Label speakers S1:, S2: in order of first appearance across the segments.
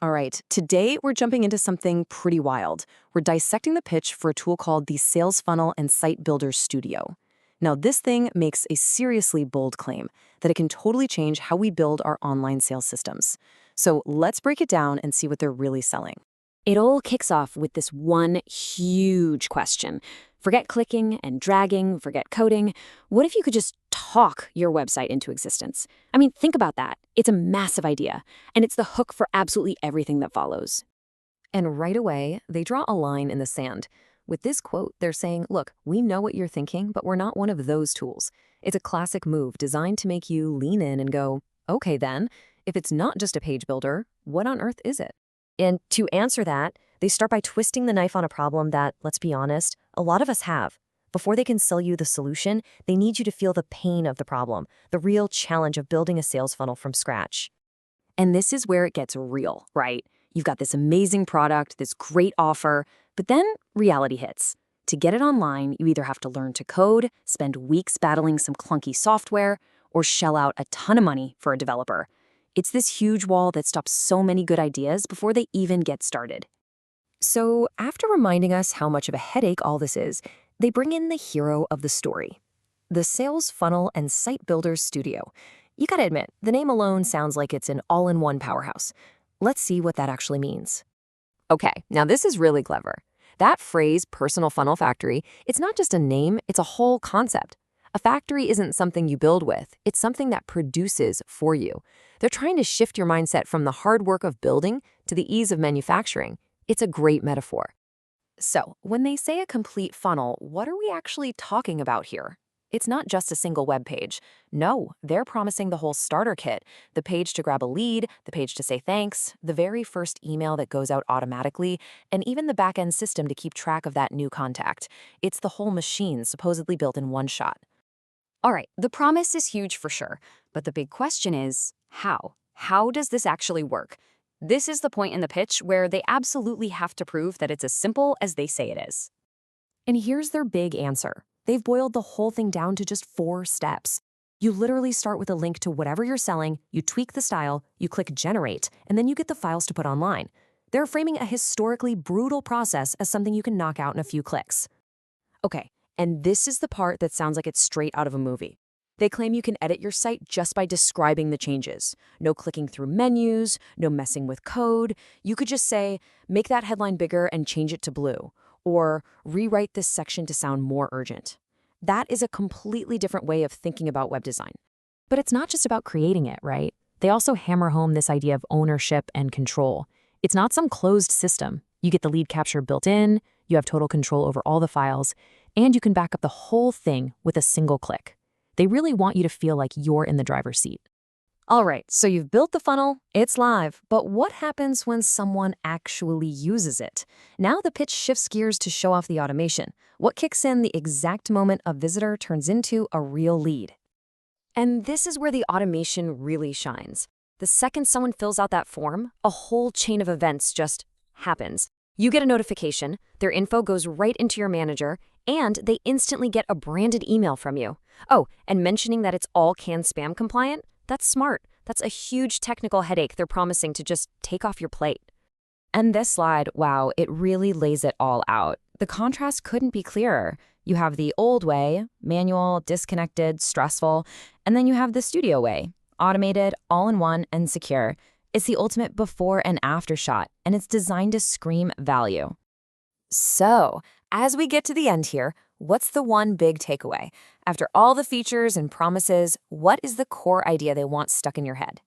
S1: All right, today we're jumping into something pretty wild. We're dissecting the pitch for a tool called the Sales Funnel and Site Builder Studio. Now, this thing makes a seriously bold claim that it can totally change how we build our online sales systems. So let's break it down and see what they're really selling.
S2: It all kicks off with this one huge question. Forget clicking and dragging, forget coding. What if you could just talk your website into existence? I mean, think about that. It's a massive idea, and it's the hook for absolutely everything that follows.
S1: And right away, they draw a line in the sand. With this quote, they're saying, look, we know what you're thinking, but we're not one of those tools. It's a classic move designed to make you lean in and go, okay then, if it's not just a page builder, what on earth is it?
S3: And to answer that, they start by twisting the knife on a problem that, let's be honest, a lot of us have. Before they can sell you the solution, they need you to feel the pain of the problem, the real challenge of building a sales funnel from scratch.
S2: And this is where it gets real, right? You've got this amazing product, this great offer, but then reality hits. To get it online, you either have to learn to code, spend weeks battling some clunky software, or shell out a ton of money for a developer. It's this huge wall that stops so many good ideas before they even get started.
S1: So after reminding us how much of a headache all this is, they bring in the hero of the story, the Sales Funnel and Site Builder Studio. You gotta admit, the name alone sounds like it's an all-in-one powerhouse. Let's see what that actually means. Okay, now this is really clever. That phrase, personal funnel factory, it's not just a name, it's a whole concept. A factory isn't something you build with, it's something that produces for you. They're trying to shift your mindset from the hard work of building to the ease of manufacturing. It's a great metaphor. So, when they say a complete funnel, what are we actually talking about here? It's not just a single web page. No, they're promising the whole starter kit, the page to grab a lead, the page to say thanks, the very first email that goes out automatically, and even the back-end system to keep track of that new contact. It's the whole machine supposedly built in one shot.
S2: All right, the promise is huge for sure, but the big question is, how? How does this actually work? This is the point in the pitch where they absolutely have to prove that it's as simple as they say it is.
S1: And here's their big answer. They've boiled the whole thing down to just 4 steps. You literally start with a link to whatever you're selling, you tweak the style, you click generate, and then you get the files to put online. They're framing a historically brutal process as something you can knock out in a few clicks. Okay, and this is the part that sounds like it's straight out of a movie. They claim you can edit your site just by describing the changes. No clicking through menus, no messing with code. You could just say, make that headline bigger and change it to blue, or rewrite this section to sound more urgent. That is a completely different way of thinking about web design. But it's not just about creating it, right? They also hammer home this idea of ownership and control. It's not some closed system. You get the lead capture built in, you have total control over all the files, and you can back up the whole thing with a single click. They really want you to feel like you're in the driver's seat. All right, so you've built the funnel, it's live, but what happens when someone actually uses it? Now the pitch shifts gears to show off the automation. What kicks in the exact moment a visitor turns into a real lead? And this is where the automation really shines. The second someone fills out that form, a whole chain of events just happens. You get a notification, their info goes right into your manager, and they instantly get a branded email from you. Oh, and mentioning that it's all canned spam compliant? That's smart. That's a huge technical headache they're promising to just take off your plate. And this slide, wow, it really lays it all out. The contrast couldn't be clearer. You have the old way, manual, disconnected, stressful, and then you have the studio way, automated, all-in-one, and secure. It's the ultimate before and after shot, and it's designed to scream value. So, as we get to the end here, what's the one big takeaway? After all the features and promises, what is the core idea they want stuck in your head?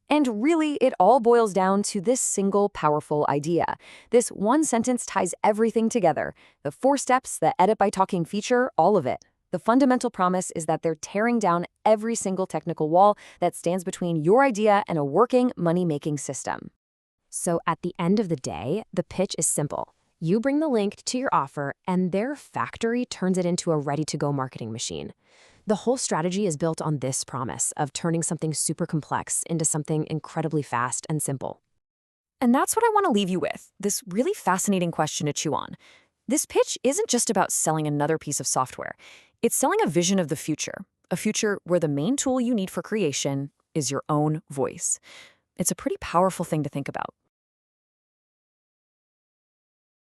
S1: And really, it all boils down to this single powerful idea. This one sentence ties everything together. The 4 steps, the edit by talking feature, all of it. The fundamental promise is that they're tearing down every single technical wall that stands between your idea and a working, money-making system. So at the end of the day, the pitch is simple. You bring the link to your offer, and their factory turns it into a ready-to-go marketing machine. The whole strategy is built on this promise of turning something super complex into something incredibly fast and simple. And that's what I want to leave you with, this really fascinating question to chew on. This pitch isn't just about selling another piece of software. It's selling a vision of the future, a future where the main tool you need for creation is your own voice. It's a pretty powerful thing to think about.